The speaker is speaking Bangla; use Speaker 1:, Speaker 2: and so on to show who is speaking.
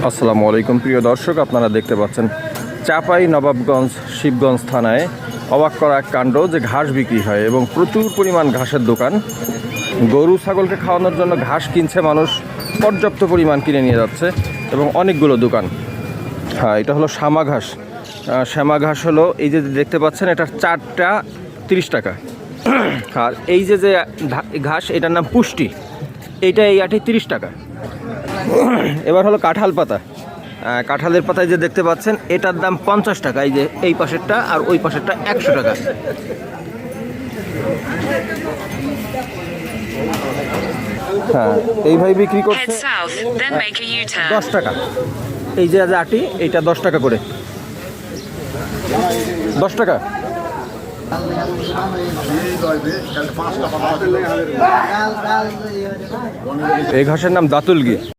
Speaker 1: আসসালামু আলাইকুম প্রিয় দর্শক, আপনারা দেখতে পাচ্ছেন চাপাই নবাবগঞ্জ শিবগঞ্জ থানায় অবাক করা এক কাণ্ড যে ঘাস বিক্রি হয় এবং প্রচুর পরিমাণ ঘাসের দোকান। গরু ছাগলকে খাওয়ানোর জন্য ঘাস কিনছে মানুষ, পর্যাপ্ত পরিমাণ কিনে নিয়ে যাচ্ছে এবং অনেকগুলো দোকান। হ্যাঁ, এটা হলো শ্যামা ঘাস। শ্যামা ঘাস হলো এই যে দেখতে পাচ্ছেন, এটার 4টা 30 টাকা। আর এই যে ঘাস, এটার নাম পুষ্টি, এইটা এই আটি 30 টাকা। এবার হলো কাঁঠাল পাতা। কাঁঠালের পাতায় যে দেখতে পাচ্ছেন, এটার দাম 50 টাকা। এই যে এই পাশেরটা আর ওই পাশেরটা 100 টাকা। হ্যাঁ, এইভাবে বিক্রি করছে 10 টাকা। এই যে আটি, এইটা 10 টাকা করে। 10 টাকা। এই ঘাসের নাম দাতুলগি।